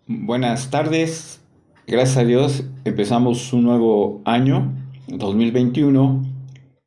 Buenas tardes, gracias a Dios empezamos un nuevo año, 2021,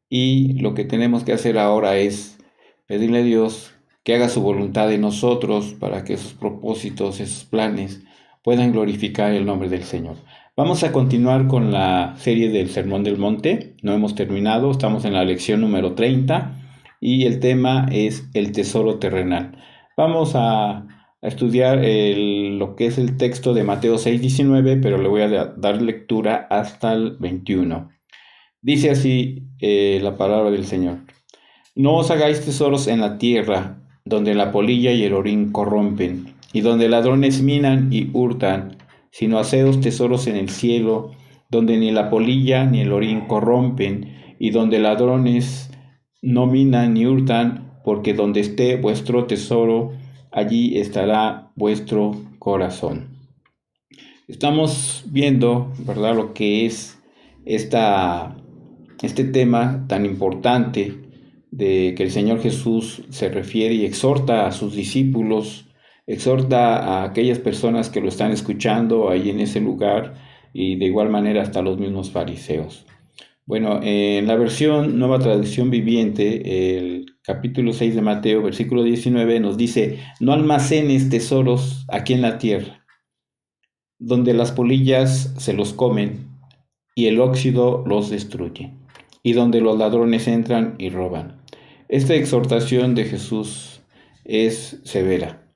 y lo que tenemos que hacer ahora es pedirle a Dios que haga su voluntad en nosotros para que esos propósitos, esos planes puedan glorificar el nombre del Señor. Vamos a continuar con la serie del Sermón del Monte, no hemos terminado, estamos en la lección número 30 y el tema es el tesoro terrenal. Vamos a estudiar lo que es el texto de Mateo 6:19, pero le voy a dar lectura hasta el 21. Dice así la palabra del Señor. No os hagáis tesoros en la tierra, donde la polilla y el orín corrompen, y donde ladrones minan y hurtan, sino haceos tesoros en el cielo, donde ni la polilla ni el orín corrompen, y donde ladrones no minan ni hurtan, porque donde esté vuestro tesoro, allí estará vuestro corazón. Estamos viendo, ¿verdad?, lo que es este tema tan importante de que el Señor Jesús se refiere y exhorta a sus discípulos, exhorta a aquellas personas que lo están escuchando ahí en ese lugar y de igual manera hasta los mismos fariseos. Bueno, en la versión Nueva Traducción Viviente, el capítulo 6 de Mateo, versículo 19, nos dice, no almacenes tesoros aquí en la tierra, donde las polillas se los comen y el óxido los destruye, y donde los ladrones entran y roban. Esta exhortación de Jesús es severa.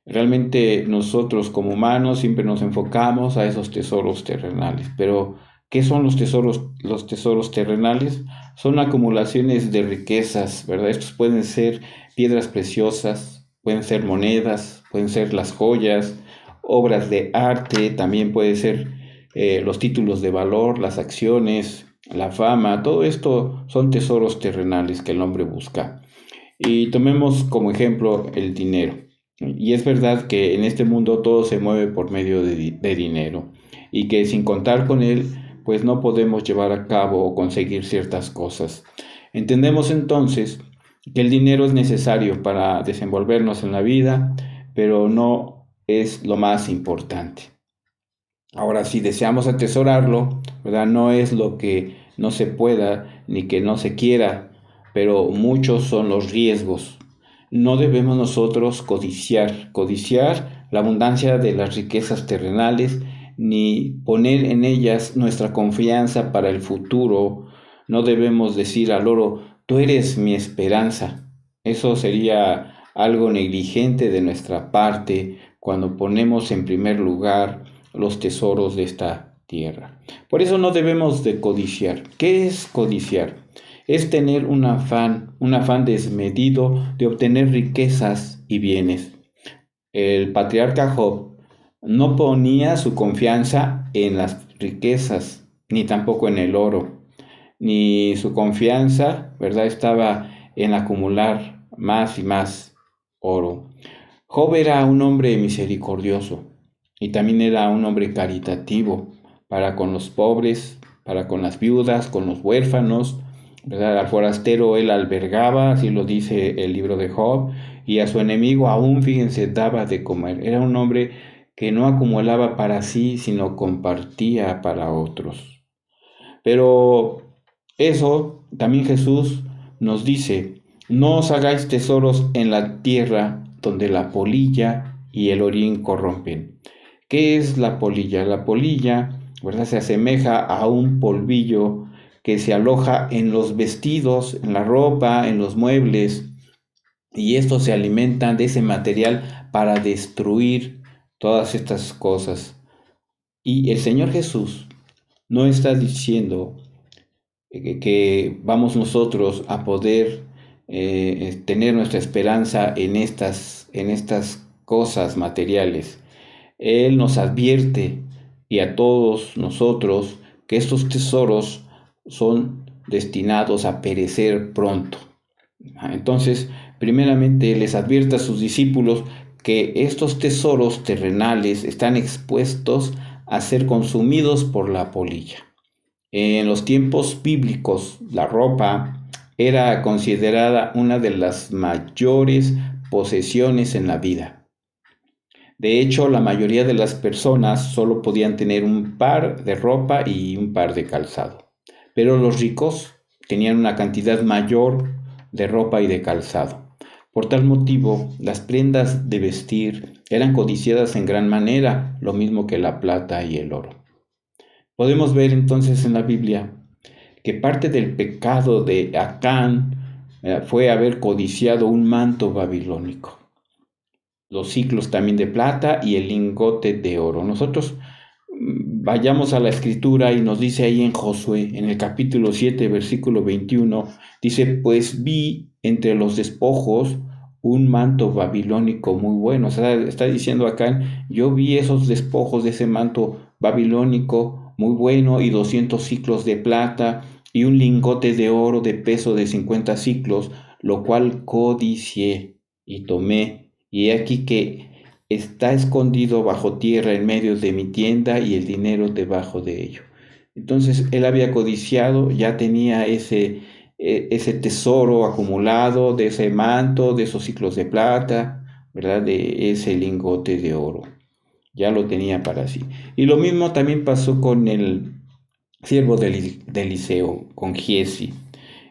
Realmente nosotros como humanos siempre nos enfocamos a esos tesoros terrenales, pero ¿qué son los tesoros? Los tesoros terrenales son acumulaciones de riquezas, ¿verdad? Estos pueden ser piedras preciosas, pueden ser monedas, pueden ser las joyas, obras de arte, también puede ser los títulos de valor, las acciones, la fama, todo esto son tesoros terrenales que el hombre busca. Y tomemos como ejemplo el dinero. Y es verdad que en este mundo todo se mueve por medio de dinero y que sin contar con él, pues no podemos llevar a cabo o conseguir ciertas cosas. Entendemos entonces que el dinero es necesario para desenvolvernos en la vida, pero no es lo más importante. Ahora, si deseamos atesorarlo, ¿verdad? No es lo que no se pueda ni que no se quiera, pero muchos son los riesgos. No debemos nosotros codiciar la abundancia de las riquezas terrenales, ni poner en ellas nuestra confianza para el futuro. No debemos decir al oro, tú eres mi esperanza. Eso sería algo negligente de nuestra parte cuando ponemos en primer lugar los tesoros de esta tierra. Por eso no debemos de codiciar. ¿Qué es codiciar? Es tener un afán desmedido de obtener riquezas y bienes. El patriarca Job no ponía su confianza en las riquezas, ni tampoco en el oro, ni su confianza, ¿verdad?, estaba en acumular más y más oro. Job era un hombre misericordioso y también era un hombre caritativo para con los pobres, para con las viudas, con los huérfanos, ¿verdad? Al forastero él albergaba, así lo dice el libro de Job, y a su enemigo aún, fíjense, daba de comer. Era un hombre que no acumulaba para sí, sino compartía para otros. Pero eso también Jesús nos dice, no os hagáis tesoros en la tierra donde la polilla y el orín corrompen. ¿Qué es la polilla? La polilla, ¿verdad?, se asemeja a un polvillo que se aloja en los vestidos, en la ropa, en los muebles, y estos se alimentan de ese material para destruir todas estas cosas. Y el Señor Jesús no está diciendo que vamos nosotros a poder tener nuestra esperanza en estas cosas materiales. Él nos advierte y a todos nosotros que estos tesoros son destinados a perecer pronto. Entonces, primeramente les advierte a sus discípulos que estos tesoros terrenales están expuestos a ser consumidos por la polilla. En los tiempos bíblicos, la ropa era considerada una de las mayores posesiones en la vida. De hecho, la mayoría de las personas solo podían tener un par de ropa y un par de calzado. Pero los ricos tenían una cantidad mayor de ropa y de calzado. Por tal motivo, las prendas de vestir eran codiciadas en gran manera, lo mismo que la plata y el oro. Podemos ver entonces en la Biblia que parte del pecado de Acán fue haber codiciado un manto babilónico, los ciclos también de plata y el lingote de oro. Nosotros vayamos a la escritura y nos dice ahí en Josué, en el capítulo 7, versículo 21, dice, pues vi entre los despojos un manto babilónico muy bueno. O sea, está diciendo acá, yo vi esos despojos de ese manto babilónico muy bueno y 200 ciclos de plata y un lingote de oro de peso de 50 ciclos, lo cual codicié y tomé. Y he aquí que está escondido bajo tierra en medio de mi tienda y el dinero debajo de ello. Entonces él había codiciado, ya tenía ese tesoro acumulado de ese manto, de esos ciclos de plata, ¿verdad? De ese lingote de oro. Ya lo tenía para sí. Y lo mismo también pasó con el siervo de Eliseo, con Giesi.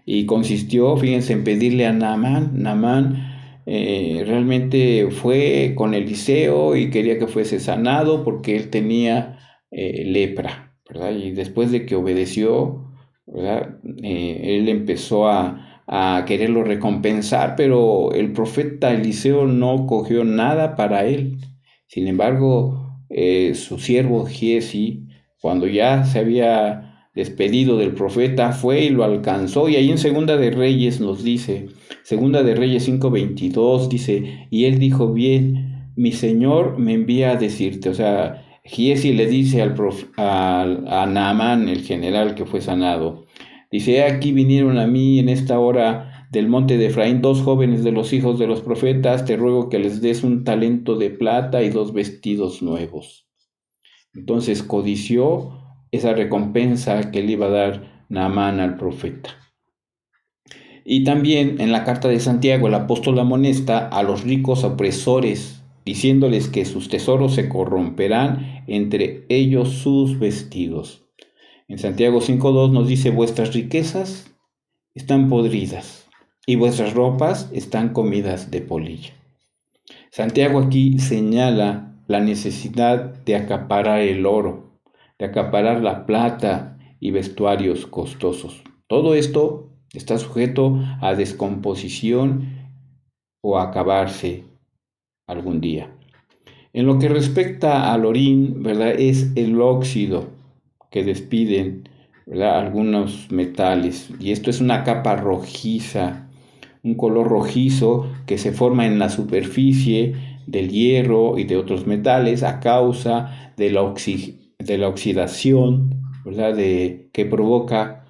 Y consistió, fíjense, en pedirle a Naamán. Naamán realmente fue con Eliseo y quería que fuese sanado porque él tenía lepra, ¿verdad? Y después de que obedeció, ¿verdad? Él empezó a quererlo recompensar, pero el profeta Eliseo no cogió nada para él. Sin embargo, su siervo Giesi, cuando ya se había despedido del profeta, fue y lo alcanzó. Y ahí en Segunda de Reyes nos dice, Segunda de Reyes 5:22 dice, y él dijo, bien, mi Señor me envía a decirte. O sea, Giesi le dice a Naamán, el general que fue sanado, dice, aquí vinieron a mí en esta hora del monte de Efraín 2 jóvenes de los hijos de los profetas, te ruego que les des un talento de plata y 2 vestidos nuevos. Entonces codició esa recompensa que le iba a dar Naamán al profeta. Y también en la carta de Santiago el apóstol amonesta a los ricos opresores, diciéndoles que sus tesoros se corromperán, entre ellos sus vestidos. En Santiago 5:2 nos dice, vuestras riquezas están podridas y vuestras ropas están comidas de polilla. Santiago aquí señala la necesidad de acaparar el oro, de acaparar la plata y vestuarios costosos. Todo esto está sujeto a descomposición o a acabarse algún día. En lo que respecta al orín, ¿verdad? Es el óxido que despiden, ¿verdad? Algunos metales, y esto es una capa rojiza, un color rojizo que se forma en la superficie del hierro y de otros metales a causa de la oxidación, ¿verdad? Que provocan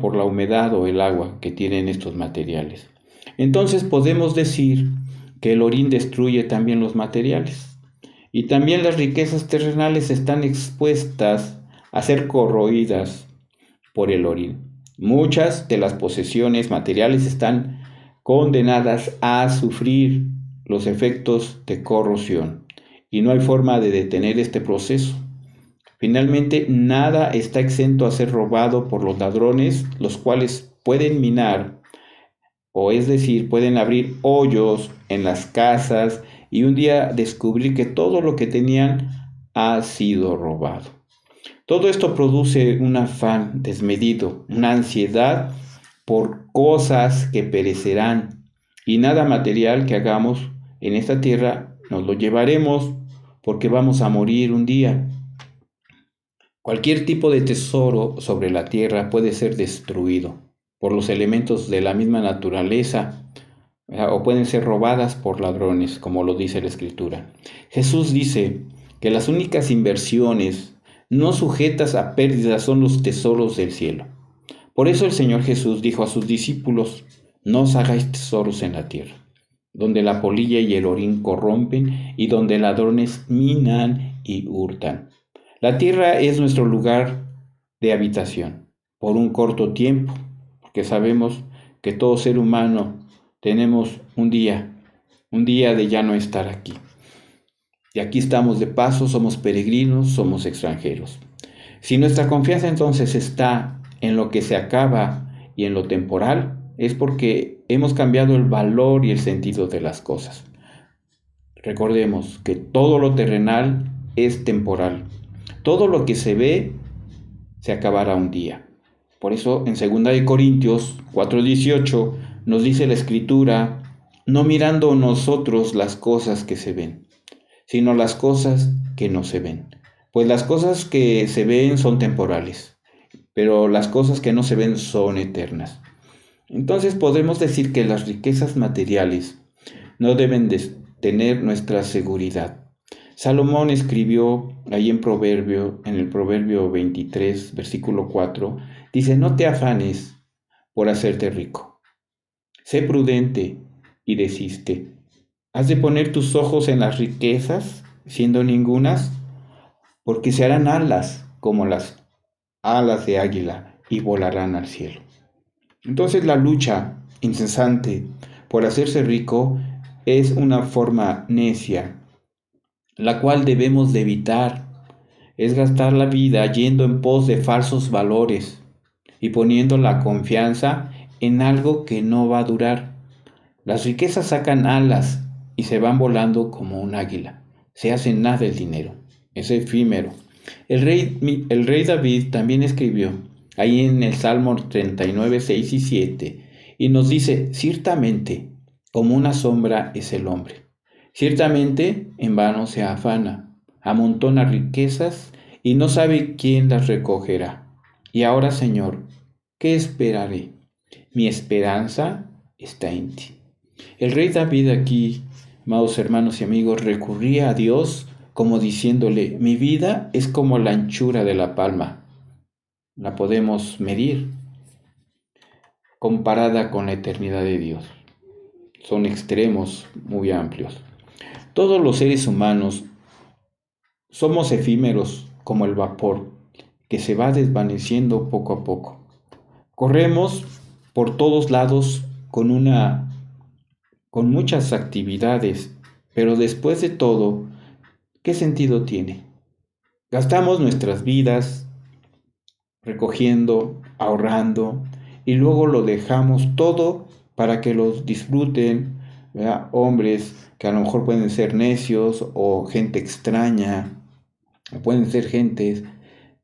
por la humedad o el agua que tienen estos materiales. Entonces podemos decir que el orín destruye también los materiales y también las riquezas terrenales están expuestas a ser corroídas por el orín. Muchas de las posesiones materiales están condenadas a sufrir los efectos de corrosión y no hay forma de detener este proceso. Finalmente, nada está exento a ser robado por los ladrones, los cuales pueden minar, o es decir, pueden abrir hoyos en las casas y un día descubrir que todo lo que tenían ha sido robado. Todo esto produce un afán desmedido, una ansiedad por cosas que perecerán y nada material que hagamos en esta tierra nos lo llevaremos porque vamos a morir un día. Cualquier tipo de tesoro sobre la tierra puede ser destruido por los elementos de la misma naturaleza, o pueden ser robadas por ladrones, como lo dice la Escritura. Jesús dice que las únicas inversiones no sujetas a pérdidas son los tesoros del cielo. Por eso el Señor Jesús dijo a sus discípulos, no os hagáis tesoros en la tierra, donde la polilla y el orín corrompen y donde ladrones minan y hurtan. La tierra es nuestro lugar de habitación por un corto tiempo, porque sabemos que todo ser humano tenemos un día un día de ya no estar aquí. Y aquí estamos de paso, somos peregrinos, somos extranjeros. Si nuestra confianza entonces está en lo que se acaba y en lo temporal, es porque hemos cambiado el valor y el sentido de las cosas. Recordemos que todo lo terrenal es temporal. Todo lo que se ve se acabará un día. Por eso en 2 Corintios 4:18 nos dice la Escritura, no mirando nosotros las cosas que se ven, sino las cosas que no se ven. Pues las cosas que se ven son temporales, pero las cosas que no se ven son eternas. Entonces podemos decir que las riquezas materiales no deben de tener nuestra seguridad. Salomón escribió ahí en el Proverbio 23, versículo 4, dice, no te afanes por hacerte rico. Sé prudente y desiste. ¿Has de poner tus ojos en las riquezas, siendo ningunas? Porque se harán alas como las alas de águila y volarán al cielo. Entonces la lucha incesante por hacerse rico es una forma necia, la cual debemos de evitar. Es gastar la vida yendo en pos de falsos valores y poniendo la confianza en algo que no va a durar. Las riquezas sacan alas y se van volando como un águila. Se hace nada el dinero, es efímero. El rey David también escribió ahí en el Salmo 39, 6 y 7 y nos dice, ciertamente, como una sombra es el hombre. Ciertamente, en vano se afana, amontona riquezas y no sabe quién las recogerá. Y ahora, Señor, ¿qué esperaré? Mi esperanza está en ti. El rey David aquí, amados hermanos y amigos, recurría a Dios como diciéndole, mi vida es como la anchura de la palma. La podemos medir comparada con la eternidad de Dios. Son extremos muy amplios. Todos los seres humanos somos efímeros como el vapor que se va desvaneciendo poco a poco. Corremos por todos lados con muchas actividades, pero después de todo, ¿qué sentido tiene? Gastamos nuestras vidas recogiendo, ahorrando y luego lo dejamos todo para que los disfruten, ¿verdad? Hombres que a lo mejor pueden ser necios o gente extraña, o pueden ser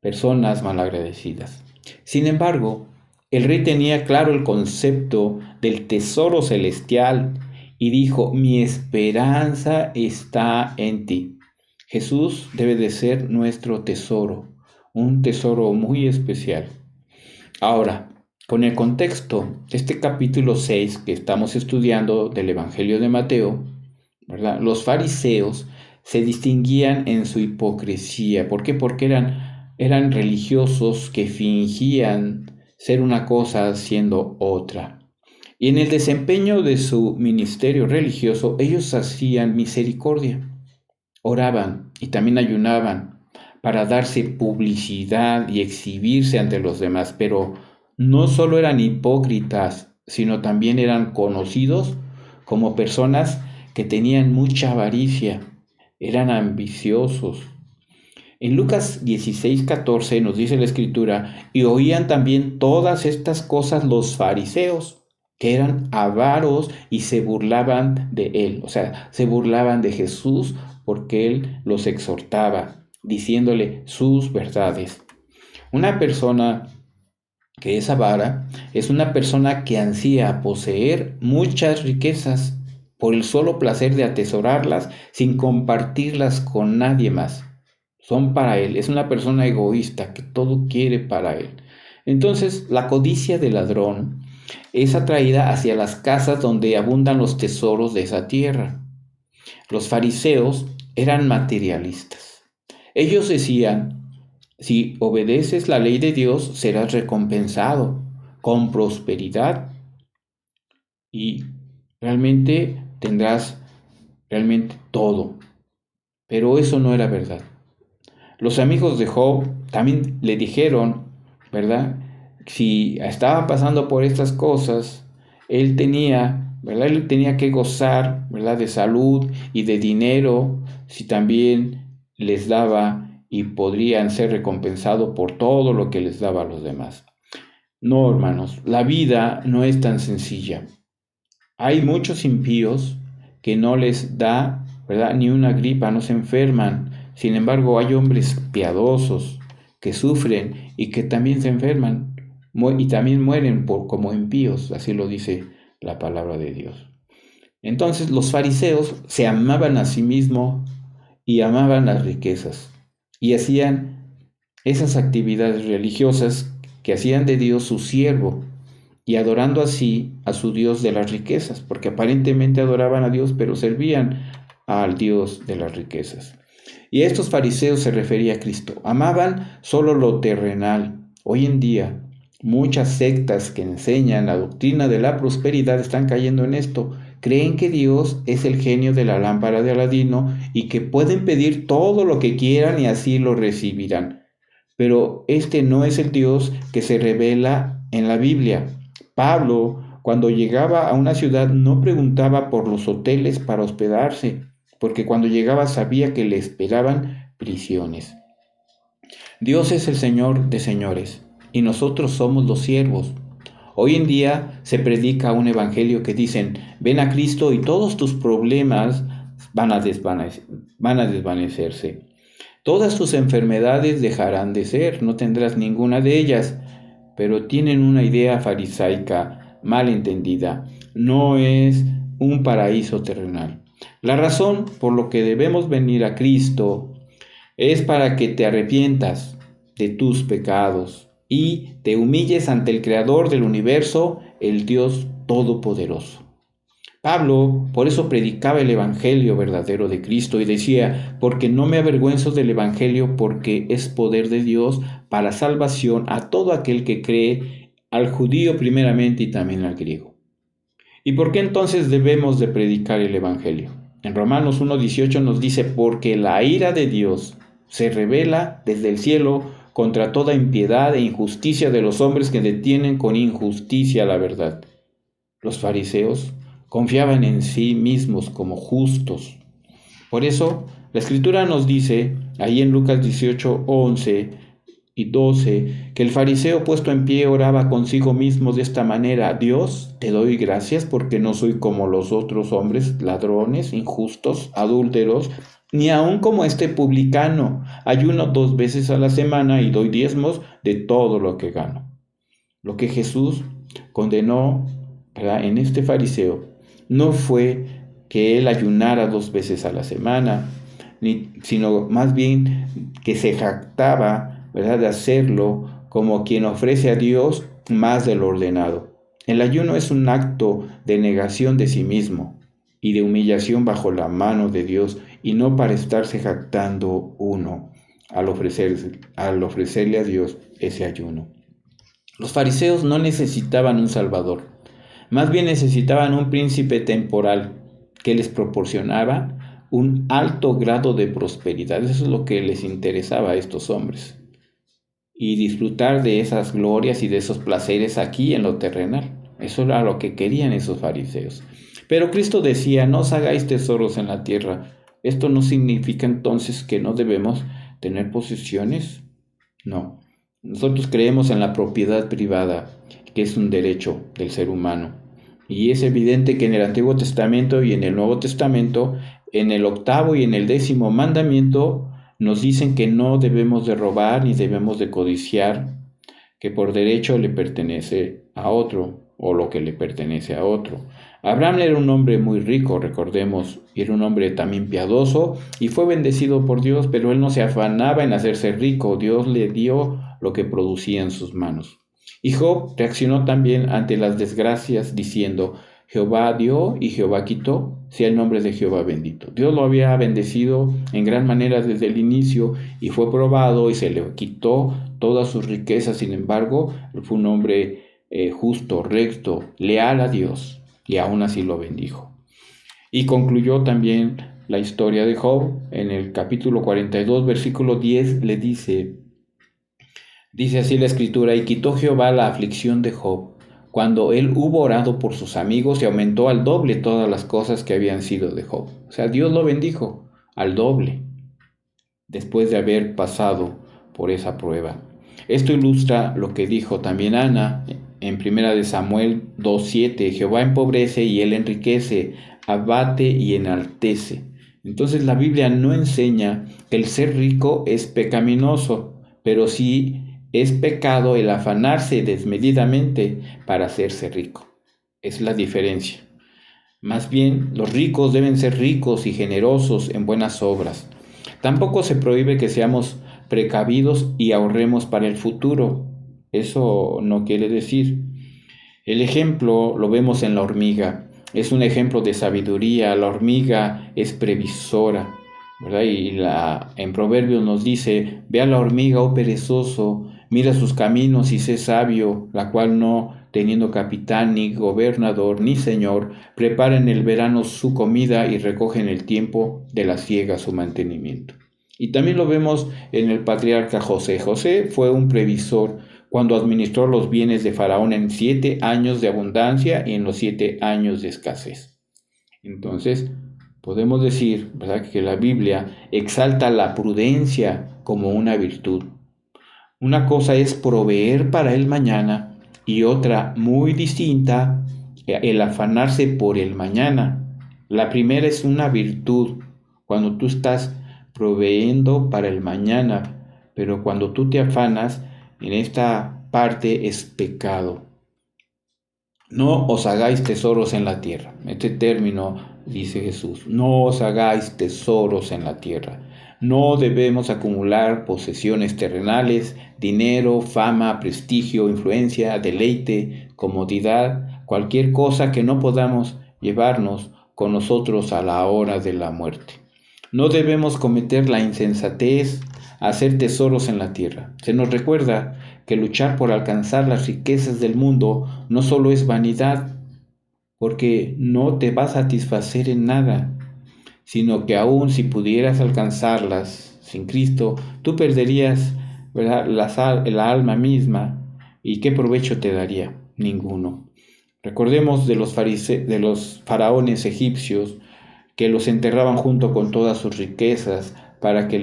personas malagradecidas. Sin embargo, el rey tenía claro el concepto del tesoro celestial y dijo, mi esperanza está en ti. Jesús debe de ser nuestro tesoro, un tesoro muy especial. Ahora, con el contexto de este capítulo 6 que estamos estudiando del Evangelio de Mateo, ¿verdad? Los fariseos se distinguían en su hipocresía. ¿Por qué? Porque eran religiosos que fingían ser una cosa siendo otra. Y en el desempeño de su ministerio religioso, ellos hacían misericordia, oraban y también ayunaban para darse publicidad y exhibirse ante los demás, pero no solo eran hipócritas, sino también eran conocidos como personas que tenían mucha avaricia, eran ambiciosos. En Lucas 16:14 nos dice la Escritura, y oían también todas estas cosas los fariseos, que eran avaros y se burlaban de él, o sea, se burlaban de Jesús porque él los exhortaba, diciéndole sus verdades. Una persona que es avara es una persona que ansía poseer muchas riquezas por el solo placer de atesorarlas sin compartirlas con nadie más. Son para él, es una persona egoísta que todo quiere para él. Entonces, la codicia del ladrón es atraída hacia las casas donde abundan los tesoros de esa tierra. Los fariseos eran materialistas. Ellos decían, si obedeces la ley de Dios, serás recompensado con prosperidad y realmente tendrás realmente todo. Pero eso no era verdad. Los amigos de Job también le dijeron, ¿verdad? Si estaba pasando por estas cosas, él tenía ¿verdad? Él tenía que gozar, ¿verdad?, de salud y de dinero si también les daba y podrían ser recompensados por todo lo que les daba a los demás. No, hermanos, la vida no es tan sencilla. Hay muchos impíos que no les da, ¿verdad?, ni una gripa, no se enferman. Sin embargo, hay hombres piadosos que sufren y que también se enferman y también mueren como impíos, así lo dice la palabra de Dios. Entonces los fariseos se amaban a sí mismos y amaban las riquezas y hacían esas actividades religiosas que hacían de Dios su siervo y adorando así a su Dios de las riquezas, porque aparentemente adoraban a Dios, pero servían al Dios de las riquezas. Y a estos fariseos se refería a Cristo. Amaban solo lo terrenal. Hoy en día, muchas sectas que enseñan la doctrina de la prosperidad están cayendo en esto. Creen que Dios es el genio de la lámpara de Aladino y que pueden pedir todo lo que quieran y así lo recibirán. Pero este no es el Dios que se revela en la Biblia. Pablo, cuando llegaba a una ciudad, no preguntaba por los hoteles para hospedarse, porque cuando llegaba sabía que le esperaban prisiones. Dios es el Señor de señores y nosotros somos los siervos. Hoy en día se predica un evangelio que dicen, ven a Cristo y todos tus problemas van a desvanecerse. Todas tus enfermedades dejarán de ser, no tendrás ninguna de ellas, pero tienen una idea farisaica mal entendida. No es un paraíso terrenal. La razón por lo que debemos venir a Cristo es para que te arrepientas de tus pecados y te humilles ante el Creador del universo, el Dios Todopoderoso. Pablo por eso predicaba el Evangelio verdadero de Cristo y decía, porque no me avergüenzo del Evangelio porque es poder de Dios para salvación a todo aquel que cree, al judío primeramente y también al griego. ¿Y por qué entonces debemos de predicar el Evangelio? En Romanos 1:18 nos dice, porque la ira de Dios se revela desde el cielo contra toda impiedad e injusticia de los hombres que detienen con injusticia la verdad. Los fariseos confiaban en sí mismos como justos. Por eso, la Escritura nos dice, ahí en Lucas 18:11 y 12, que el fariseo puesto en pie oraba consigo mismo de esta manera, Dios, te doy gracias porque no soy como los otros hombres, ladrones, injustos, adúlteros, ni aun como este publicano. Ayuno 2 veces a la semana y doy diezmos de todo lo que gano. Lo que Jesús condenó, ¿verdad?, en este fariseo no fue que él ayunara 2 veces a la semana, sino más bien que se jactaba, ¿verdad?, de hacerlo como quien ofrece a Dios más de lo ordenado. El ayuno es un acto de negación de sí mismo y de humillación bajo la mano de Dios y no para estarse jactando uno al ofrecerle a Dios ese ayuno. Los fariseos no necesitaban un Salvador, más bien necesitaban un príncipe temporal que les proporcionaba un alto grado de prosperidad. Eso es lo que les interesaba a estos hombres. Y disfrutar de esas glorias y de esos placeres aquí en lo terrenal. Eso era lo que querían esos fariseos. Pero Cristo decía, no os hagáis tesoros en la tierra. ¿Esto no significa entonces que no debemos tener posesiones? No. Nosotros creemos en la propiedad privada, que es un derecho del ser humano. Y es evidente que en el Antiguo Testamento y en el Nuevo Testamento, en el 8º y en el 10º mandamiento, nos dicen que no debemos de robar ni debemos de codiciar, que por derecho le pertenece a otro o lo que le pertenece a otro. Abraham era un hombre muy rico, recordemos, y era un hombre también piadoso y fue bendecido por Dios, pero él no se afanaba en hacerse rico. Dios le dio lo que producía en sus manos. Y Job reaccionó también ante las desgracias diciendo, Jehová dio y Jehová quitó, sea el nombre de Jehová bendito. Dios lo había bendecido en gran manera desde el inicio y fue probado y se le quitó todas sus riquezas. Sin embargo, fue un hombre justo, recto, leal a Dios y aún así lo bendijo. Y concluyó también la historia de Job en el capítulo 42, versículo 10, le dice así la Escritura, y quitó Jehová la aflicción de Job, cuando él hubo orado por sus amigos y aumentó al doble todas las cosas que habían sido de Job. O sea, Dios lo bendijo al doble después de haber pasado por esa prueba. Esto ilustra lo que dijo también Ana en 1 Samuel 2:7, Jehová empobrece y él enriquece, abate y enaltece. Entonces la Biblia no enseña que el ser rico es pecaminoso, pero sí es pecado el afanarse desmedidamente para hacerse rico. Es la diferencia. Más bien, los ricos deben ser ricos y generosos en buenas obras. Tampoco se prohíbe que seamos precavidos y ahorremos para el futuro. Eso no quiere decir. El ejemplo lo vemos en la hormiga. Es un ejemplo de sabiduría. La hormiga es previsora, ¿verdad? Y en Proverbios nos dice, ve a la hormiga, oh perezoso, mira sus caminos y sé sabio, la cual no teniendo capitán, ni gobernador, ni señor, prepara en el verano su comida y recoge en el tiempo de la siega su mantenimiento. Y también lo vemos en el patriarca José. José fue un previsor cuando administró los bienes de Faraón en 7 años de abundancia y en los 7 años de escasez. Entonces, podemos decir, ¿verdad?, que la Biblia exalta la prudencia como una virtud. Una cosa es proveer para el mañana y otra muy distinta, el afanarse por el mañana. La primera es una virtud cuando tú estás proveyendo para el mañana, pero cuando tú te afanas, en esta parte es pecado. No os hagáis tesoros en la tierra. Este término dice Jesús, no os hagáis tesoros en la tierra. No debemos acumular posesiones terrenales, dinero, fama, prestigio, influencia, deleite, comodidad, cualquier cosa que no podamos llevarnos con nosotros a la hora de la muerte. No debemos cometer la insensatez, hacer tesoros en la tierra. Se nos recuerda que luchar por alcanzar las riquezas del mundo no solo es vanidad, porque no te va a satisfacer en nada, sino que aun si pudieras alcanzarlas sin Cristo, tú perderías, ¿verdad?, la alma misma. ¿Y qué provecho te daría? Ninguno. Recordemos de los faraones egipcios que los enterraban junto con todas sus riquezas para que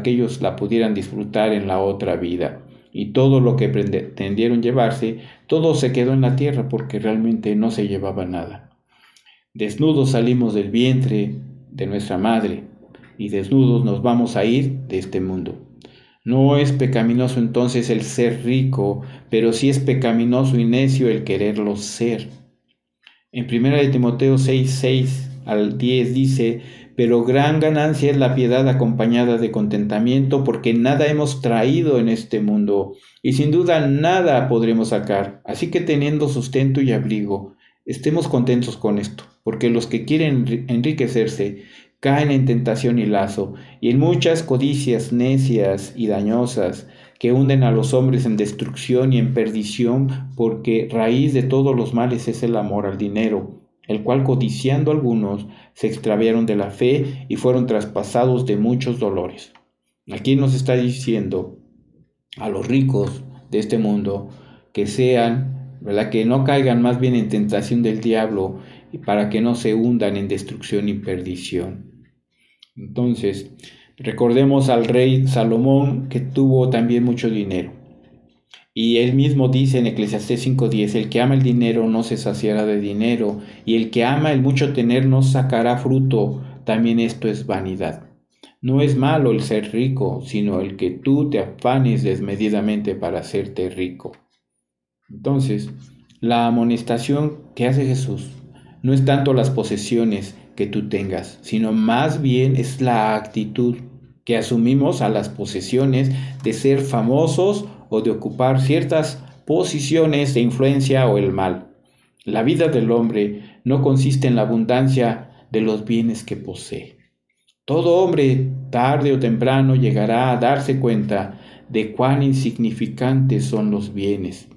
ellos la pudieran disfrutar en la otra vida. Y todo lo que pretendieron llevarse, todo se quedó en la tierra porque realmente no se llevaba nada. Desnudos salimos del vientre de nuestra madre y desnudos nos vamos a ir de este mundo. No es pecaminoso entonces el ser rico, pero sí es pecaminoso y necio el quererlo ser. En 1 Timoteo 6 al 10 dice, pero gran ganancia es la piedad acompañada de contentamiento, porque nada hemos traído en este mundo, y sin duda nada podremos sacar. Así que teniendo sustento y abrigo, estemos contentos con esto, porque los que quieren enriquecerse caen en tentación y lazo, y en muchas codicias necias y dañosas, que hunden a los hombres en destrucción y en perdición, porque raíz de todos los males es el amor al dinero, el cual codiciando algunos se extraviaron de la fe y fueron traspasados de muchos dolores. Aquí nos está diciendo a los ricos de este mundo que sean, ¿verdad?, que no caigan más bien en tentación del diablo y para que no se hundan en destrucción y perdición. Entonces, recordemos al rey Salomón, que tuvo también mucho dinero. Y él mismo dice en Eclesiastés 5:10, el que ama el dinero no se saciará de dinero, y el que ama el mucho tener no sacará fruto. También esto es vanidad. No es malo el ser rico, sino el que tú te afanes desmedidamente para hacerte rico. Entonces, la amonestación que hace Jesús no es tanto las posesiones que tú tengas, sino más bien es la actitud que asumimos a las posesiones de ser famosos o de ocupar ciertas posiciones de influencia o el mal. La vida del hombre no consiste en la abundancia de los bienes que posee. Todo hombre, tarde o temprano, llegará a darse cuenta de cuán insignificantes son los bienes,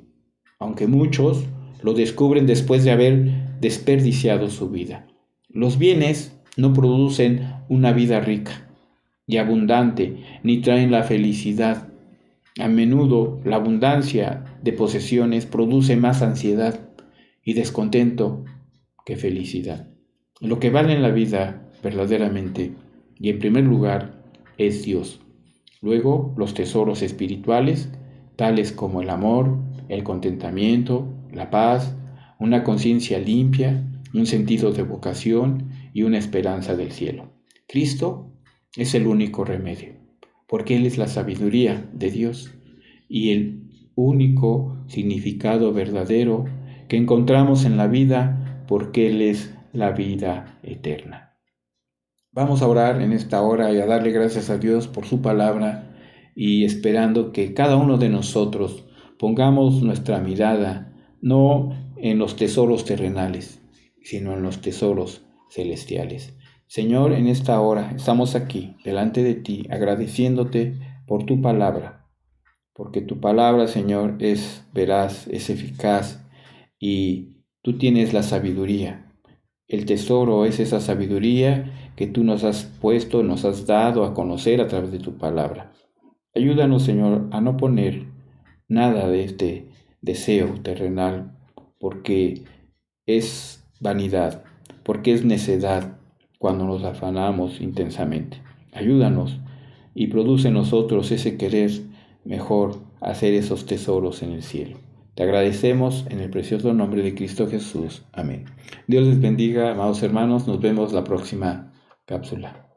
aunque muchos lo descubren después de haber desperdiciado su vida. Los bienes no producen una vida rica y abundante, ni traen la felicidad. A menudo la abundancia de posesiones produce más ansiedad y descontento que felicidad. Lo que vale en la vida verdaderamente y en primer lugar es Dios. Luego los tesoros espirituales, tales como el amor, el contentamiento, la paz, una conciencia limpia, un sentido de vocación y una esperanza del cielo. Cristo es el único remedio, porque Él es la sabiduría de Dios y el único significado verdadero que encontramos en la vida, porque Él es la vida eterna. Vamos a orar en esta hora y a darle gracias a Dios por su palabra y esperando que cada uno de nosotros pongamos nuestra mirada no en los tesoros terrenales, sino en los tesoros celestiales. Señor, en esta hora estamos aquí delante de ti agradeciéndote por tu palabra, porque tu palabra, Señor, es veraz, es eficaz y tú tienes la sabiduría. El tesoro es esa sabiduría que tú nos has puesto, nos has dado a conocer a través de tu palabra. Ayúdanos, Señor, a no poner nada de este deseo terrenal, porque es vanidad, porque es necedad cuando nos afanamos intensamente. Ayúdanos y produce en nosotros ese querer mejor hacer esos tesoros en el cielo. Te agradecemos en el precioso nombre de Cristo Jesús. Amén. Dios les bendiga, amados hermanos. Nos vemos la próxima cápsula.